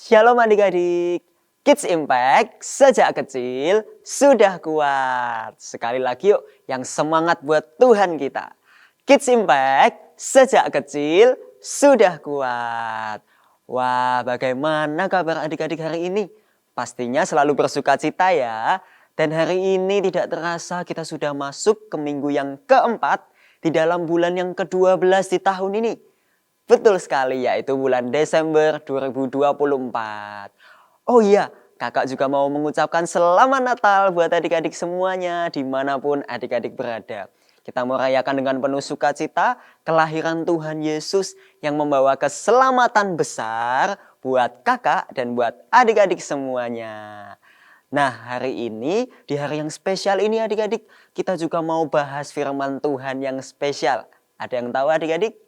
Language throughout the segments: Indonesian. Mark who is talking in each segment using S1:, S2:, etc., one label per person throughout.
S1: Shalom adik-adik, Kids Impact sejak kecil sudah kuat. Sekali lagi yuk yang semangat buat Tuhan kita. Kids Impact sejak kecil sudah kuat. Wah, bagaimana kabar adik-adik hari ini? Pastinya selalu bersuka cita ya. Dan hari ini tidak terasa kita sudah masuk ke minggu yang keempat di dalam bulan yang ke-12 di tahun ini. Betul sekali, yaitu bulan Desember 2024. Oh iya, kakak juga mau mengucapkan selamat Natal buat adik-adik semuanya dimanapun adik-adik berada. Kita mau rayakan dengan penuh sukacita kelahiran Tuhan Yesus yang membawa keselamatan besar buat kakak dan buat adik-adik semuanya. Nah, hari ini, di hari yang spesial ini adik-adik, kita juga mau bahas firman Tuhan yang spesial. Ada yang tahu adik-adik?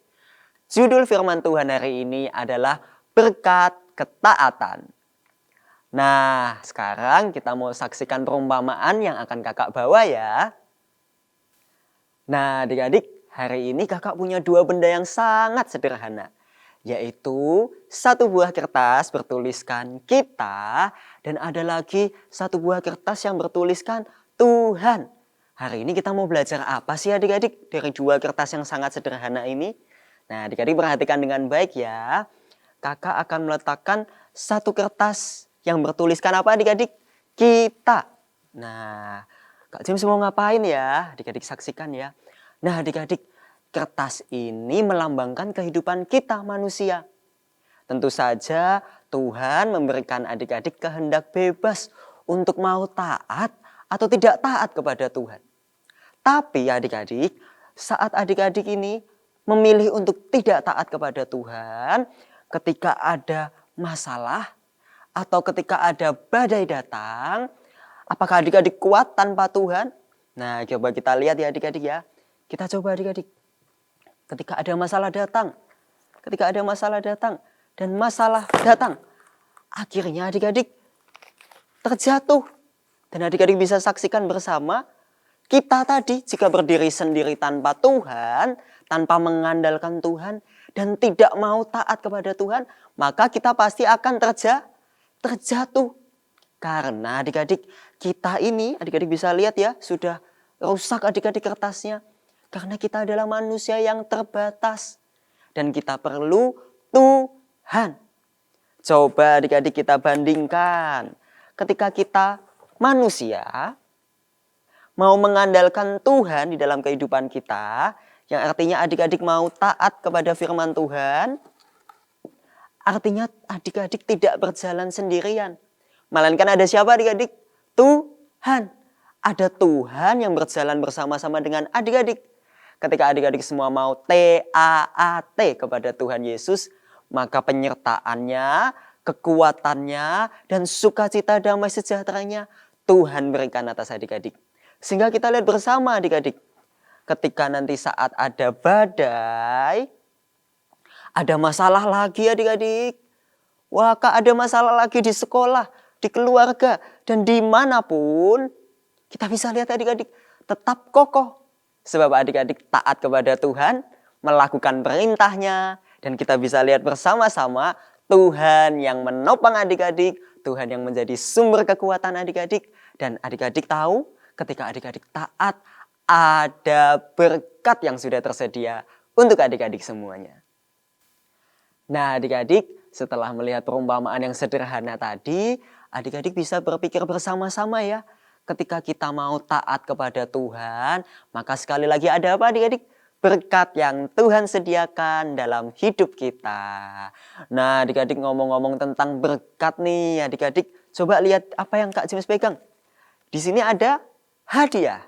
S1: Judul firman Tuhan hari ini adalah berkat ketaatan. Nah, sekarang kita mau saksikan perumpamaan yang akan kakak bawa ya. Nah, adik-adik, hari ini kakak punya dua benda yang sangat sederhana. Yaitu satu buah kertas bertuliskan kita dan ada lagi satu buah kertas yang bertuliskan Tuhan. Hari ini kita mau belajar apa sih adik-adik dari dua kertas yang sangat sederhana ini? Nah, adik-adik perhatikan dengan baik ya. Kakak akan meletakkan satu kertas yang bertuliskan apa adik-adik? Kita. Nah, Kak James mau ngapain ya? Adik-adik saksikan ya. Nah, adik-adik, kertas ini melambangkan kehidupan kita manusia. Tentu saja Tuhan memberikan adik-adik kehendak bebas untuk mau taat atau tidak taat kepada Tuhan. Tapi adik-adik, saat adik-adik ini memilih untuk tidak taat kepada Tuhan, ketika ada masalah atau ketika ada badai datang, apakah adik-adik kuat tanpa Tuhan? Nah, coba kita lihat ya adik-adik ya. Kita coba adik-adik. Ketika ada masalah datang, dan masalah datang, akhirnya adik-adik terjatuh. Dan adik-adik bisa saksikan bersama, kita tadi jika berdiri sendiri tanpa Tuhan, tanpa mengandalkan Tuhan, dan tidak mau taat kepada Tuhan, maka kita pasti akan terjatuh. Karena adik-adik kita ini, adik-adik bisa lihat ya, sudah rusak adik-adik kertasnya. Karena kita adalah manusia yang terbatas. Dan kita perlu Tuhan. Coba adik-adik kita bandingkan. Ketika kita manusia mau mengandalkan Tuhan di dalam kehidupan kita, yang artinya adik-adik mau taat kepada firman Tuhan, artinya adik-adik tidak berjalan sendirian. Melainkan ada siapa adik-adik? Tuhan. Ada Tuhan yang berjalan bersama-sama dengan adik-adik. Ketika adik-adik semua mau taat kepada Tuhan Yesus, maka penyertaannya, kekuatannya, dan sukacita damai sejahteranya Tuhan berikan atas adik-adik. Sehingga kita lihat bersama adik-adik. Ketika nanti saat ada badai, ada masalah lagi adik-adik. Wah, Kak, ada masalah lagi di sekolah, di keluarga, dan dimanapun. Kita bisa lihat adik-adik tetap kokoh. Sebab adik-adik taat kepada Tuhan, melakukan perintahnya. Dan kita bisa lihat bersama-sama Tuhan yang menopang adik-adik. Tuhan yang menjadi sumber kekuatan adik-adik. Dan adik-adik tahu ketika adik-adik taat, ada berkat yang sudah tersedia untuk adik-adik semuanya. Nah adik-adik, setelah melihat perumpamaan yang sederhana tadi, adik-adik bisa berpikir bersama-sama ya. Ketika kita mau taat kepada Tuhan, maka sekali lagi ada apa adik-adik? Berkat yang Tuhan sediakan dalam hidup kita. Nah adik-adik ngomong-ngomong tentang berkat nih adik-adik, coba lihat apa yang Kak James pegang. Di sini ada hadiah.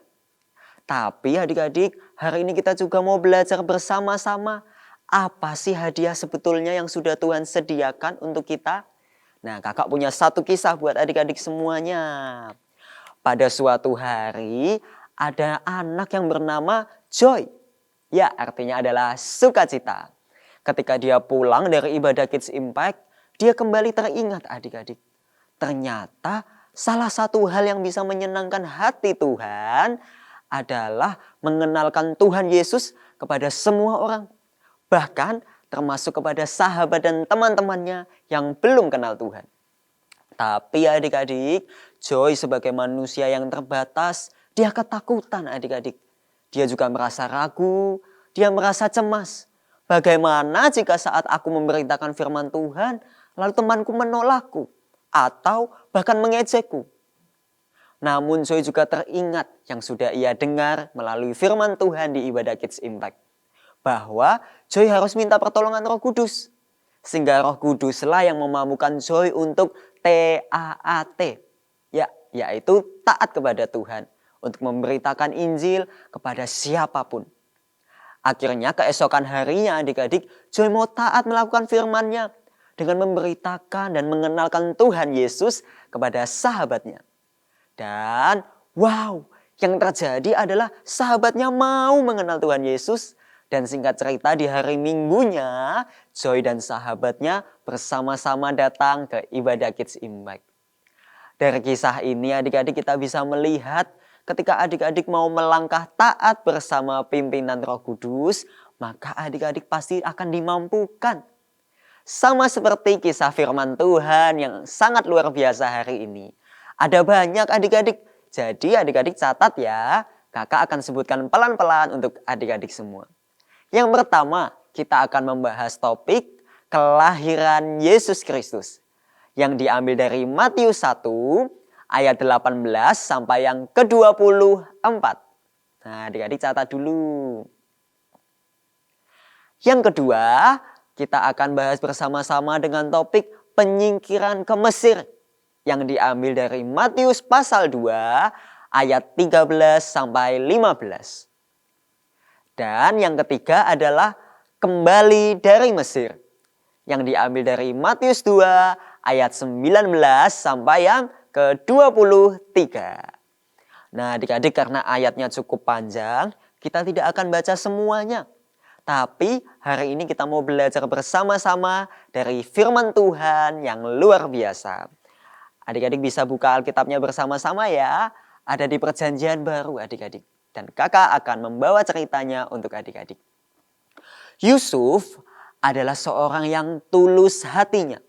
S1: Tapi adik-adik, hari ini kita juga mau belajar bersama-sama. Apa sih hadiah sebetulnya yang sudah Tuhan sediakan untuk kita? Nah, kakak punya satu kisah buat adik-adik semuanya. Pada suatu hari, ada anak yang bernama Joy. Ya, artinya adalah sukacita. Ketika dia pulang dari ibadah Kids Impact, dia kembali teringat adik-adik. Ternyata salah satu hal yang bisa menyenangkan hati Tuhan adalah mengenalkan Tuhan Yesus kepada semua orang. Bahkan termasuk kepada sahabat dan teman-temannya yang belum kenal Tuhan. Tapi adik-adik, Joy sebagai manusia yang terbatas, dia ketakutan adik-adik. Dia juga merasa ragu, dia merasa cemas. Bagaimana jika saat aku memberitakan firman Tuhan, lalu temanku menolakku atau bahkan mengejekku? Namun Joy juga teringat yang sudah ia dengar melalui firman Tuhan di ibadah Kids Impact. Bahwa Joy harus minta pertolongan Roh Kudus. Sehingga Roh Kuduslah yang memampukan Joy untuk TAAT. Yaitu taat kepada Tuhan. Untuk memberitakan Injil kepada siapapun. Akhirnya keesokan harinya adik-adik, Joy mau taat melakukan firman-Nya. Dengan memberitakan dan mengenalkan Tuhan Yesus kepada sahabatnya. Dan wow, yang terjadi adalah sahabatnya mau mengenal Tuhan Yesus. Dan singkat cerita di hari Minggunya, Joy dan sahabatnya bersama-sama datang ke ibadah Kids Impact. Dari kisah ini adik-adik kita bisa melihat ketika adik-adik mau melangkah taat bersama pimpinan Roh Kudus, maka adik-adik pasti akan dimampukan. Sama seperti kisah firman Tuhan yang sangat luar biasa hari ini. Ada banyak adik-adik, jadi adik-adik catat ya. Kakak akan sebutkan pelan-pelan untuk adik-adik semua. Yang pertama, kita akan membahas topik kelahiran Yesus Kristus. Yang diambil dari Matius 1 ayat 18 sampai yang ke-24. Nah, adik-adik catat dulu. Yang kedua, kita akan bahas bersama-sama dengan topik penyingkiran ke Mesir. Yang diambil dari Matius pasal 2 ayat 13 sampai 15. Dan yang ketiga adalah kembali dari Mesir. Yang diambil dari Matius 2 ayat 19 sampai yang ke-23. Nah adik-adik karena ayatnya cukup panjang, kita tidak akan baca semuanya. Tapi hari ini kita mau belajar bersama-sama dari firman Tuhan yang luar biasa. Adik-adik bisa buka Alkitabnya bersama-sama ya. Ada di Perjanjian Baru adik-adik. Dan kakak akan membawa ceritanya untuk adik-adik. Yusuf adalah seorang yang tulus hatinya.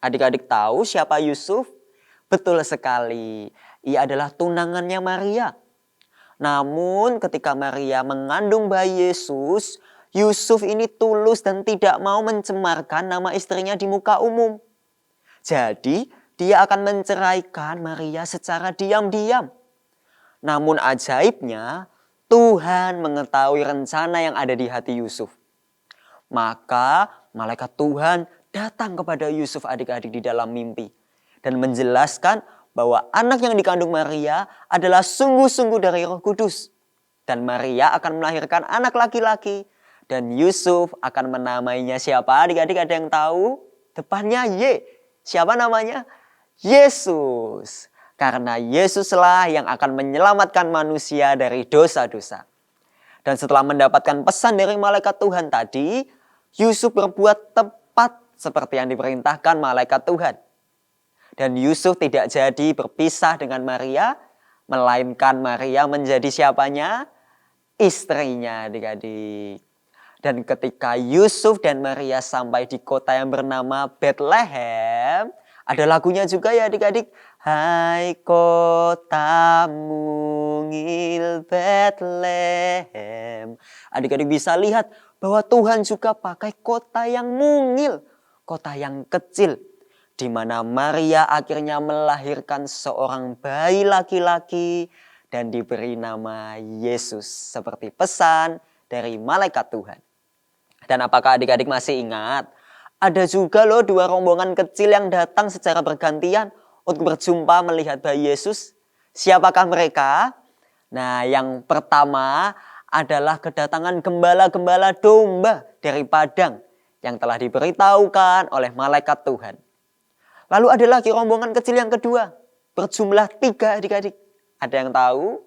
S1: Adik-adik tahu siapa Yusuf? Betul sekali. Ia adalah tunangannya Maria. Namun ketika Maria mengandung bayi Yesus, Yusuf ini tulus dan tidak mau mencemarkan nama istrinya di muka umum. Jadi dia akan menceraikan Maria secara diam-diam. Namun ajaibnya, Tuhan mengetahui rencana yang ada di hati Yusuf. Maka malaikat Tuhan datang kepada Yusuf adik-adik di dalam mimpi. Dan menjelaskan bahwa anak yang dikandung Maria adalah sungguh-sungguh dari Roh Kudus. Dan Maria akan melahirkan anak laki-laki. Dan Yusuf akan menamainya siapa? Adik-adik ada yang tahu? Depannya Y. Siapa namanya? Yesus. Karena Yesuslah yang akan menyelamatkan manusia dari dosa-dosa. Dan setelah mendapatkan pesan dari malaikat Tuhan tadi, Yusuf berbuat tepat seperti yang diperintahkan malaikat Tuhan. Dan Yusuf tidak jadi berpisah dengan Maria, melainkan Maria menjadi siapanya? Istrinya adik-adik. Dan ketika Yusuf dan Maria sampai di kota yang bernama Bethlehem, ada lagunya juga ya adik-adik. Hai kota mungil Bethlehem. Adik-adik bisa lihat bahwa Tuhan juga pakai kota yang mungil. Kota yang kecil. Di mana Maria akhirnya melahirkan seorang bayi laki-laki. Dan diberi nama Yesus. Seperti pesan dari malaikat Tuhan. Dan apakah adik-adik masih ingat? Ada juga loh 2 rombongan kecil yang datang secara bergantian untuk berjumpa melihat bayi Yesus. Siapakah mereka? Nah yang pertama adalah kedatangan gembala-gembala domba dari padang yang telah diberitahukan oleh malaikat Tuhan. Lalu ada lagi rombongan kecil yang kedua, berjumlah 3 adik-adik. Ada yang tahu?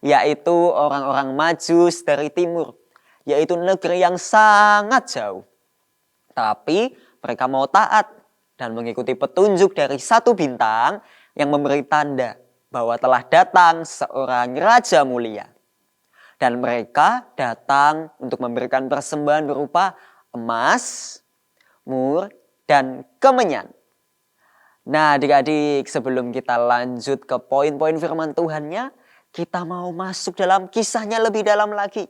S1: Yaitu orang-orang Majus dari timur, yaitu negeri yang sangat jauh. Tapi mereka mau taat dan mengikuti petunjuk dari 1 bintang yang memberi tanda bahwa telah datang seorang raja mulia. Dan mereka datang untuk memberikan persembahan berupa emas, mur, dan kemenyan. Nah adik-adik, sebelum kita lanjut ke poin-poin firman Tuhannya, kita mau masuk dalam kisahnya lebih dalam lagi.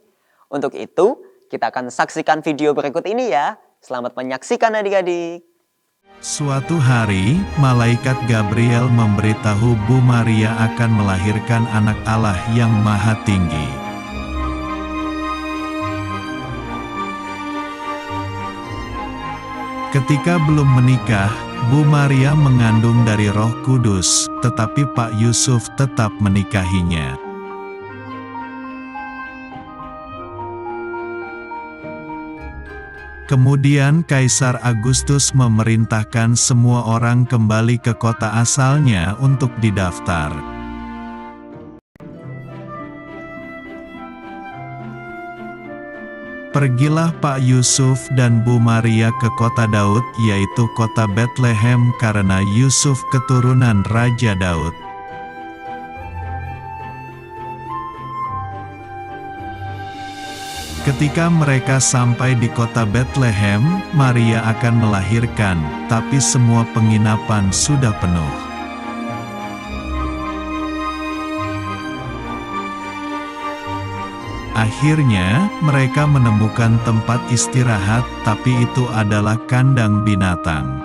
S1: Untuk itu, kita akan saksikan video berikut ini ya. Selamat menyaksikan adik-adik.
S2: Suatu hari, malaikat Gabriel memberitahu Bu Maria akan melahirkan anak Allah yang Maha Tinggi. Ketika belum menikah, Bu Maria mengandung dari Roh Kudus, tetapi Pak Yusuf tetap menikahinya. Kemudian Kaisar Agustus memerintahkan semua orang kembali ke kota asalnya untuk didaftar. Pergilah Pak Yusuf dan Bu Maria ke kota Daud, yaitu kota Bethlehem, karena Yusuf keturunan Raja Daud. Ketika mereka sampai di kota Bethlehem, Maria akan melahirkan, tapi semua penginapan sudah penuh. Akhirnya, mereka menemukan tempat istirahat, tapi itu adalah kandang binatang.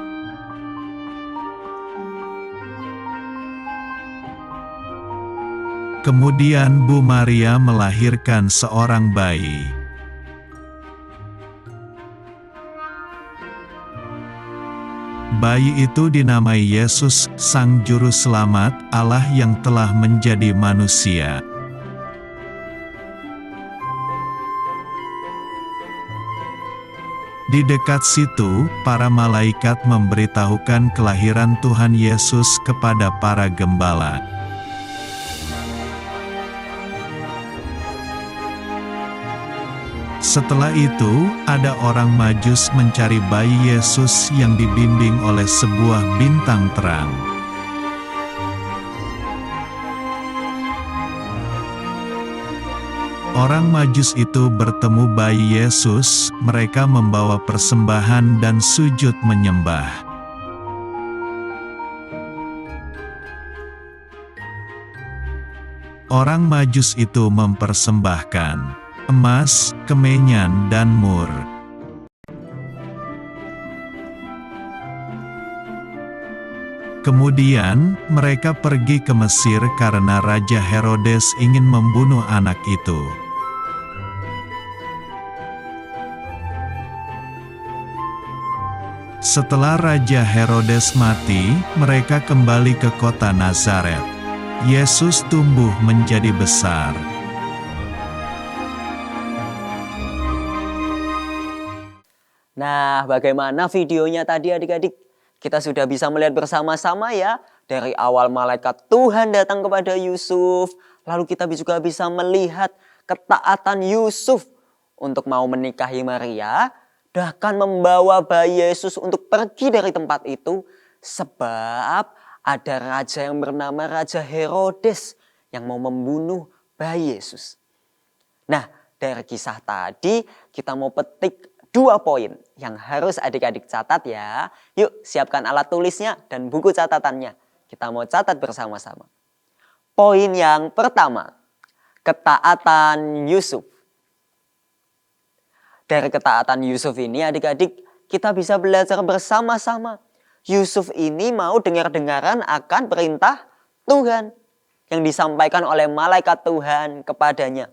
S2: Kemudian Bu Maria melahirkan seorang bayi. Bayi itu dinamai Yesus, Sang Juru Selamat, Allah yang telah menjadi manusia. Di dekat situ, para malaikat memberitahukan kelahiran Tuhan Yesus kepada para gembala. Setelah itu, ada orang Majus mencari bayi Yesus yang dibimbing oleh sebuah bintang terang. Orang Majus itu bertemu bayi Yesus, mereka membawa persembahan dan sujud menyembah. Orang Majus itu mempersembahkan emas, kemenyan, dan mur. Kemudian, mereka pergi ke Mesir karena Raja Herodes ingin membunuh anak itu. Setelah Raja Herodes mati, mereka kembali ke kota Nazaret. Yesus tumbuh menjadi besar.
S1: Nah, bagaimana videonya tadi adik-adik? Kita sudah bisa melihat bersama-sama ya. Dari awal malaikat Tuhan datang kepada Yusuf. Lalu kita juga bisa melihat ketaatan Yusuf untuk mau menikahi Maria. Bahkan membawa bayi Yesus untuk pergi dari tempat itu. Sebab ada raja yang bernama Raja Herodes yang mau membunuh bayi Yesus. Nah, dari kisah tadi kita mau petik 2 poin yang harus adik-adik catat ya. Yuk siapkan alat tulisnya dan buku catatannya. Kita mau catat bersama-sama. Poin yang pertama, ketaatan Yusuf. Dari ketaatan Yusuf ini adik-adik kita bisa belajar bersama-sama. Yusuf ini mau dengar-dengaran akan perintah Tuhan yang disampaikan oleh malaikat Tuhan kepadanya.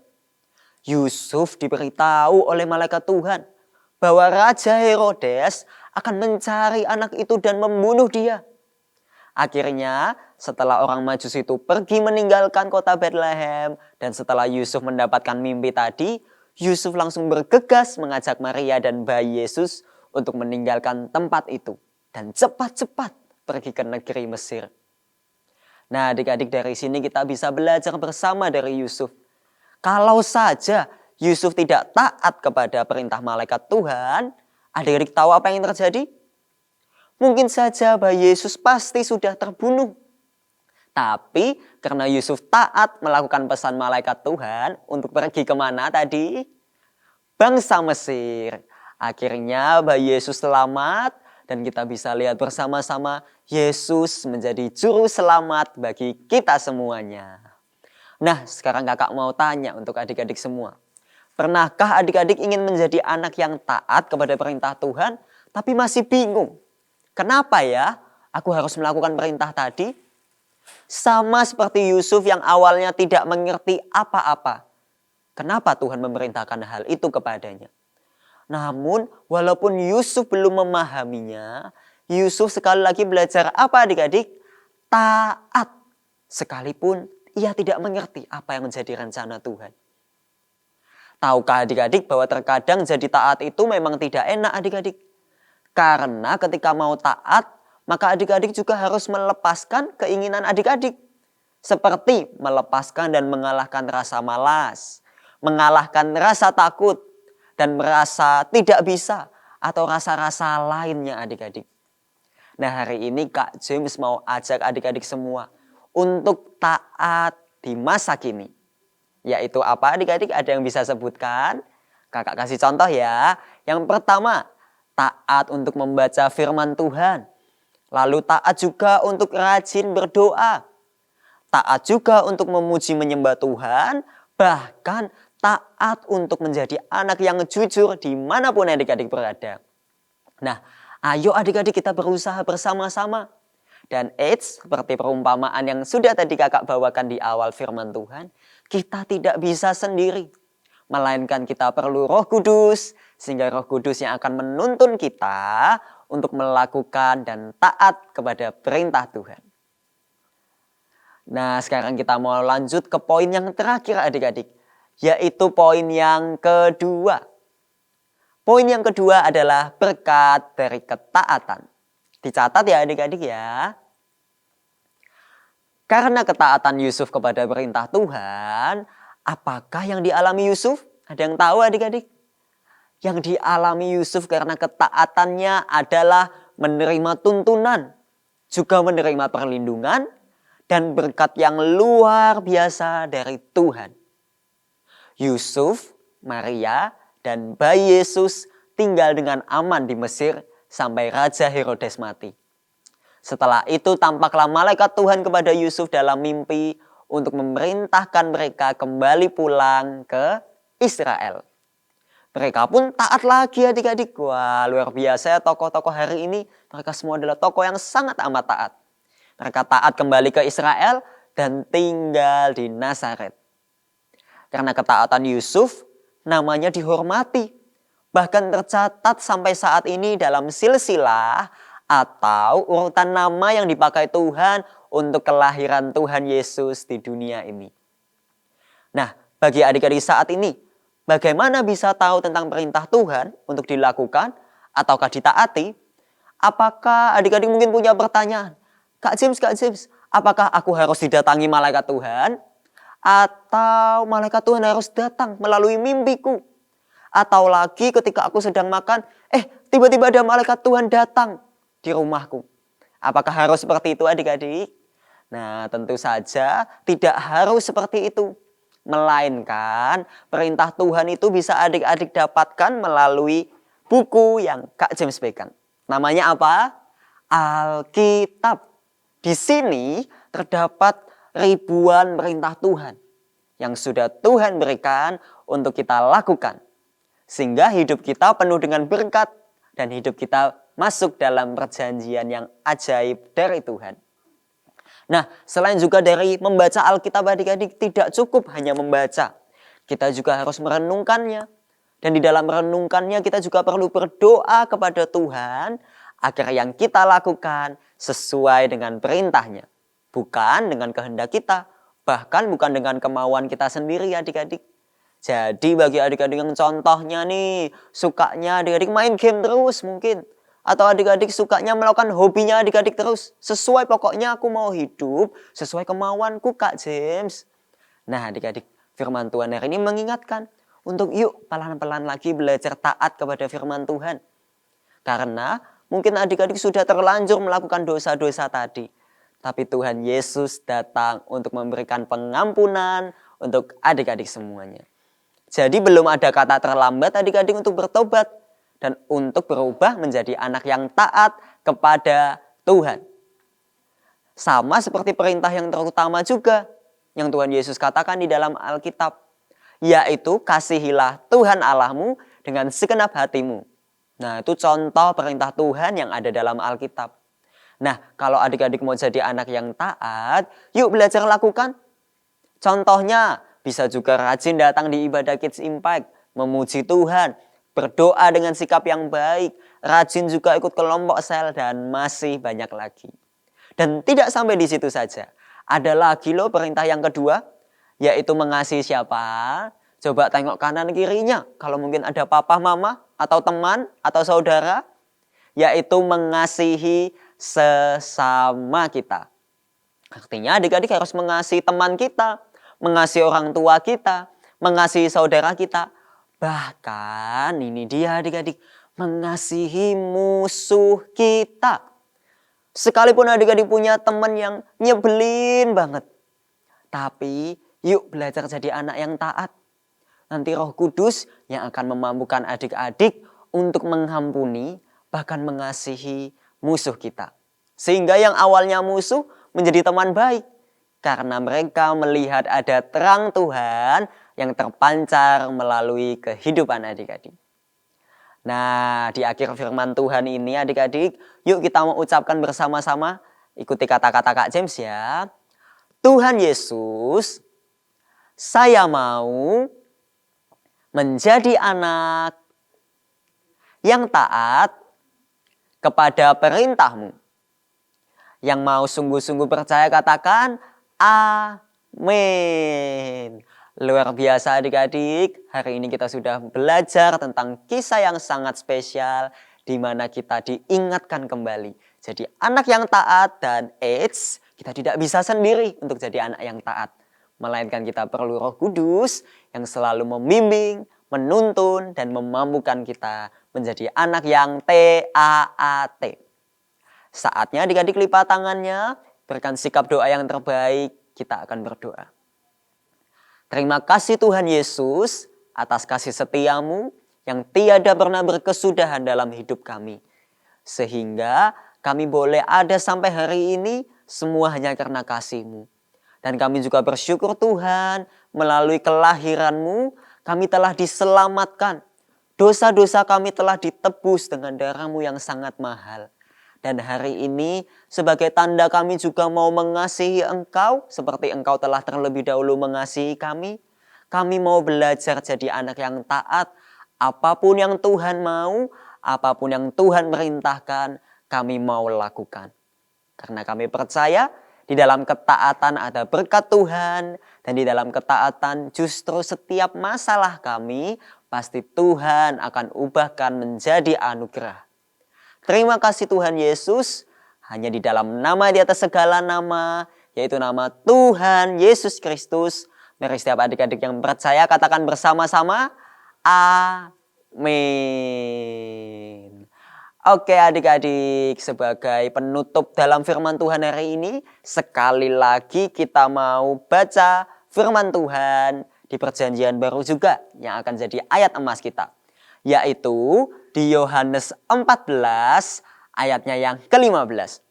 S1: Yusuf diberitahu oleh malaikat Tuhan bahwa Raja Herodes akan mencari anak itu dan membunuh dia. Akhirnya setelah orang Majus itu pergi meninggalkan kota Bethlehem dan setelah Yusuf mendapatkan mimpi tadi, Yusuf langsung bergegas mengajak Maria dan bayi Yesus untuk meninggalkan tempat itu dan cepat-cepat pergi ke negeri Mesir. Nah adik-adik dari sini kita bisa belajar bersama dari Yusuf. Kalau saja Yusuf tidak taat kepada perintah malaikat Tuhan, adik-adik tahu apa yang terjadi? Mungkin saja bayi Yesus pasti sudah terbunuh. Tapi karena Yusuf taat melakukan pesan malaikat Tuhan untuk pergi kemana tadi? Bangsa Mesir. Akhirnya bayi Yesus selamat dan kita bisa lihat bersama-sama Yesus menjadi juru selamat bagi kita semuanya. Nah, sekarang kakak mau tanya untuk adik-adik semua. Pernahkah adik-adik ingin menjadi anak yang taat kepada perintah Tuhan, tapi masih bingung? Kenapa ya aku harus melakukan perintah tadi? Sama seperti Yusuf yang awalnya tidak mengerti apa-apa. Kenapa Tuhan memerintahkan hal itu kepadanya? Namun, walaupun Yusuf belum memahaminya, Yusuf sekali lagi belajar apa adik-adik? Taat. Sekalipun ia tidak mengerti apa yang menjadi rencana Tuhan. Tahukah adik-adik bahwa terkadang jadi taat itu memang tidak enak adik-adik. Karena ketika mau taat, maka adik-adik juga harus melepaskan keinginan adik-adik. Seperti melepaskan dan mengalahkan rasa malas, mengalahkan rasa takut, dan merasa tidak bisa atau rasa-rasa lainnya adik-adik. Nah, hari ini Kak James mau ajak adik-adik semua untuk taat di masa kini. Yaitu apa adik-adik? Ada yang bisa sebutkan? Kakak kasih contoh ya. Yang pertama, taat untuk membaca firman Tuhan. Lalu taat juga untuk rajin berdoa. Taat juga untuk memuji menyembah Tuhan. Bahkan taat untuk menjadi anak yang jujur dimanapun adik-adik berada. Nah, ayo adik-adik kita berusaha bersama-sama. Dan seperti perumpamaan yang sudah tadi kakak bawakan di awal firman Tuhan, kita tidak bisa sendiri. Melainkan kita perlu Roh Kudus, sehingga Roh Kudus yang akan menuntun kita untuk melakukan dan taat kepada perintah Tuhan. Nah, sekarang kita mau lanjut ke poin yang terakhir adik-adik, yaitu poin yang kedua. Poin yang kedua adalah berkat dari ketaatan. Dicatat ya adik-adik ya. Karena ketaatan Yusuf kepada perintah Tuhan, apakah yang dialami Yusuf? Ada yang tahu adik-adik? Yang dialami Yusuf karena ketaatannya adalah menerima tuntunan, juga menerima perlindungan, dan berkat yang luar biasa dari Tuhan. Yusuf, Maria, dan bayi Yesus tinggal dengan aman di Mesir sampai Raja Herodes mati. Setelah itu tampaklah malaikat Tuhan kepada Yusuf dalam mimpi untuk memerintahkan mereka kembali pulang ke Israel. Mereka pun taat lagi adik-adik. Wah, luar biasa ya tokoh-tokoh hari ini. Mereka semua adalah tokoh yang sangat amat taat. Mereka taat kembali ke Israel dan tinggal di Nazaret. Karena ketaatan Yusuf, namanya dihormati. Bahkan tercatat sampai saat ini dalam silsilah atau urutan nama yang dipakai Tuhan untuk kelahiran Tuhan Yesus di dunia ini. Nah, bagi adik-adik saat ini, bagaimana bisa tahu tentang perintah Tuhan untuk dilakukan ataukah ditaati? Apakah adik-adik mungkin punya pertanyaan? Kak James, apakah aku harus didatangi malaikat Tuhan? Atau malaikat Tuhan harus datang melalui mimpiku? Atau lagi ketika aku sedang makan, tiba-tiba ada malaikat Tuhan datang di rumahku. Apakah harus seperti itu adik-adik? Nah, tentu saja tidak harus seperti itu. Melainkan perintah Tuhan itu bisa adik-adik dapatkan melalui buku yang Kak James pegang. Namanya apa? Alkitab. Di sini terdapat ribuan perintah Tuhan yang sudah Tuhan berikan untuk kita lakukan. Sehingga hidup kita penuh dengan berkat dan hidup kita masuk dalam perjanjian yang ajaib dari Tuhan. Nah, selain juga dari membaca Alkitab adik-adik tidak cukup hanya membaca. Kita juga harus merenungkannya. Dan di dalam merenungkannya kita juga perlu berdoa kepada Tuhan agar yang kita lakukan sesuai dengan perintahnya. Bukan dengan kehendak kita, bahkan bukan dengan kemauan kita sendiri adik-adik. Jadi bagi adik-adik yang contohnya nih, sukanya adik-adik main game terus mungkin. Atau adik-adik sukanya melakukan hobinya adik-adik terus. Sesuai pokoknya aku mau hidup, sesuai kemauanku Kak James. Nah adik-adik, firman Tuhan hari ini mengingatkan untuk yuk pelan-pelan lagi belajar taat kepada firman Tuhan. Karena mungkin adik-adik sudah terlanjur melakukan dosa-dosa tadi. Tapi Tuhan Yesus datang untuk memberikan pengampunan untuk adik-adik semuanya. Jadi belum ada kata terlambat adik-adik untuk bertobat. dan untuk berubah menjadi anak yang taat kepada Tuhan. Sama seperti perintah yang terutama juga yang Tuhan Yesus katakan di dalam Alkitab, yaitu kasihilah Tuhan Allahmu dengan segenap hatimu. Nah, itu contoh perintah Tuhan yang ada dalam Alkitab. Nah, kalau adik-adik mau jadi anak yang taat, yuk belajar lakukan. Contohnya, bisa juga rajin datang di ibadah Kids Impact, memuji Tuhan, berdoa dengan sikap yang baik, rajin juga ikut kelompok sel, dan masih banyak lagi. Dan tidak sampai di situ saja. Ada lagi loh perintah yang kedua, yaitu mengasihi siapa? Coba tengok kanan kirinya, kalau mungkin ada papa, mama, atau teman, atau saudara, yaitu mengasihi sesama kita. Artinya adik-adik harus mengasihi teman kita, mengasihi orang tua kita, mengasihi saudara kita. Bahkan ini dia adik-adik, mengasihi musuh kita. Sekalipun adik-adik punya teman yang nyebelin banget. Tapi yuk belajar jadi anak yang taat. Nanti Roh Kudus yang akan memampukan adik-adik untuk mengampuni, bahkan mengasihi musuh kita. Sehingga yang awalnya musuh menjadi teman baik. Karena mereka melihat ada terang Tuhan yang terpancar melalui kehidupan adik-adik. Nah, di akhir firman Tuhan ini adik-adik, yuk kita mau ucapkan bersama-sama, ikuti kata-kata Kak James ya. Tuhan Yesus, saya mau menjadi anak yang taat kepada perintah-Mu. Yang mau sungguh-sungguh percaya katakan, amin. Luar biasa adik-adik, hari ini kita sudah belajar tentang kisah yang sangat spesial di mana kita diingatkan kembali. Jadi anak yang taat dan kita tidak bisa sendiri untuk jadi anak yang taat. Melainkan kita perlu Roh Kudus yang selalu membimbing, menuntun dan memampukan kita menjadi anak yang taat. Saatnya adik-adik lipat tangannya, berikan sikap doa yang terbaik, kita akan berdoa. Terima kasih Tuhan Yesus atas kasih setiamu yang tiada pernah berkesudahan dalam hidup kami. Sehingga kami boleh ada sampai hari ini semua hanya karena kasih-Mu. Dan kami juga bersyukur Tuhan melalui kelahiran-Mu kami telah diselamatkan. Dosa-dosa kami telah ditebus dengan darah-Mu yang sangat mahal. Dan hari ini sebagai tanda kami juga mau mengasihi Engkau seperti Engkau telah terlebih dahulu mengasihi kami. Kami mau belajar jadi anak yang taat. Apapun yang Tuhan mau, apapun yang Tuhan perintahkan, kami mau lakukan. Karena kami percaya di dalam ketaatan ada berkat Tuhan. Dan di dalam ketaatan justru setiap masalah kami pasti Tuhan akan ubahkan menjadi anugerah. Terima kasih Tuhan Yesus, hanya di dalam nama di atas segala nama, yaitu nama Tuhan Yesus Kristus. Mari setiap adik-adik yang percaya katakan bersama-sama, amin. Oke adik-adik, sebagai penutup dalam firman Tuhan hari ini, sekali lagi kita mau baca firman Tuhan di perjanjian baru juga yang akan jadi ayat emas kita. Yaitu di Yohanes 14 ayatnya yang ke-15.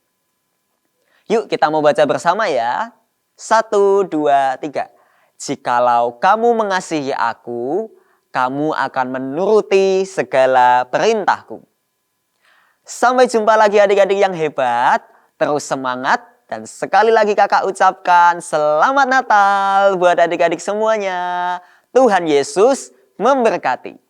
S1: Yuk kita mau baca bersama ya. 1, 2, 3. Jikalau kamu mengasihi aku, kamu akan menuruti segala perintahku. Sampai jumpa lagi adik-adik yang hebat. Terus semangat. Dan sekali lagi kakak ucapkan selamat Natal buat adik-adik semuanya. Tuhan Yesus memberkati.